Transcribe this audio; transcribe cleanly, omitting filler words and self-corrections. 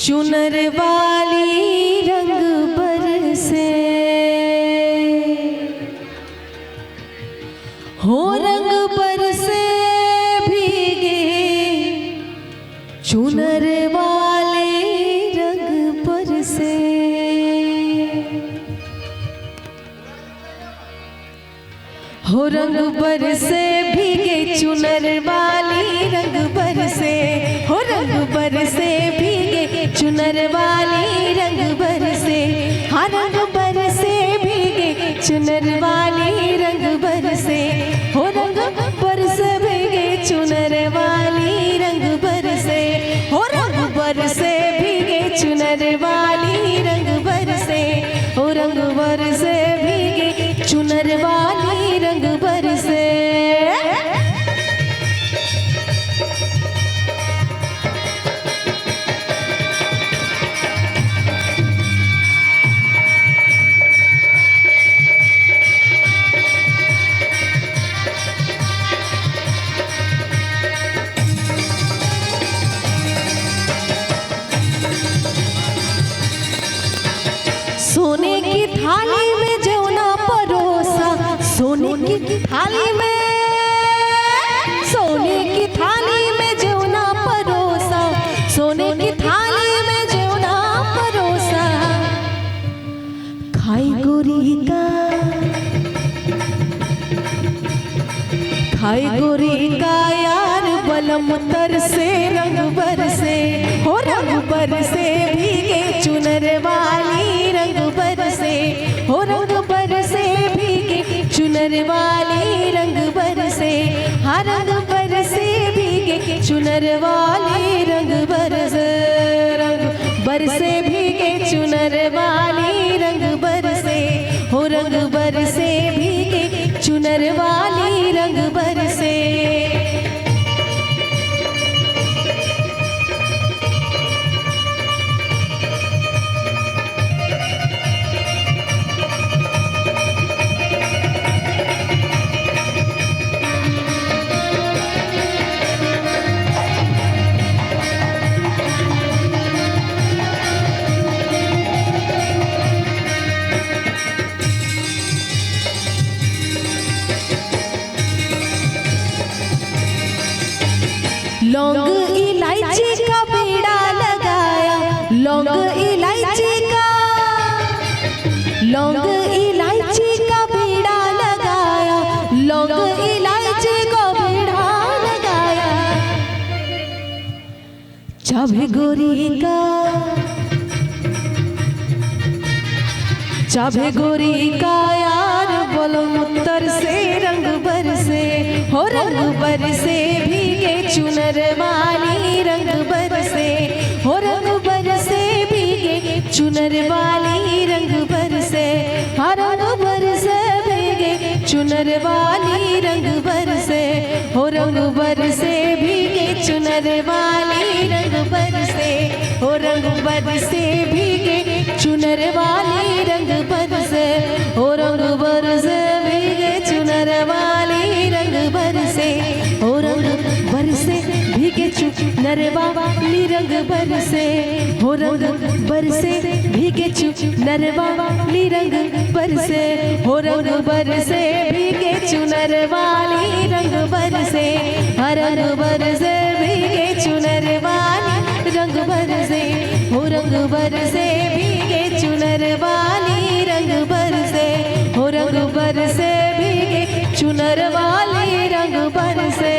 चुनर वाली रंग बरसे हो रंग बरसे भीगे चुनर वाले रंग बरसे हो रंग बरसे भीगे चुनर वाली रंग बरसे हो रंग बरसे भीगे चुनर वाली रंग बरसे हाँ रंग बरसे भीगे चुनर वाली रंग बरसे हो रंग बरसे भीगे चुनर वाली रंग बरसे हो रंग बरसे भीगे चुनर वाली रंग बरसे हो रंग बरसे भीगे चुनर वाली रंग बरसे। सोने की थाली में जौना परोसा सोने की थाली में सोने की थाली में जौना परोसा सोने की थाली में जौना परोसा खाई गोरी का यार बलम तरसे रंग बरसे हो रंग बरसे भीगे चुनर वाली रंग बरसे हो रंग बरसे भीगे चुनर वाली रंग बरसे हाँ रंग बरसे भीगे चुनर वाली रंग बरसे रंग बरसे भीगे चुनर वाली रंग बरसे हो रंग बरसे भीगे चुनर वाली रंग बरसे। लौंग इलायची का बीड़ा लगाया लौंग इलायची का बीड़ा लगाया लौंग इलायची का बीड़ा लगाया चाबे गोरी का यार बलम तरसे रंग बरसे हो रंग बरसे भीगे चुनर वाली रंग बरसे हो रंग बरसे भीगे चुनर वाली रंग बरसे हर रंग बरसे भीगे चुनर वाली रंग बरसे हो रंग बरसे भीगे चुनर वाली रंग बरसे हो रंग बरसे भीगे चुनर वाली रंग बरसे हो रंग बरसे भीगे चुनर वाली रंग बरसे हो रंग बरसे भीगे चुनर वाली रंग बरसे हो रंग बरसे भीगे चुनर वाली रंग बरसे हो रंग बरसे भीगे चुनर वाली रंग बरसे हर रंग बरसे भीगे चुनर वाली रंग बरसे हो रंग बरसे भीगे चुनर वाली रंग बरसे हो रंग बरसे भीगे चुनर वाली रंग बरसे।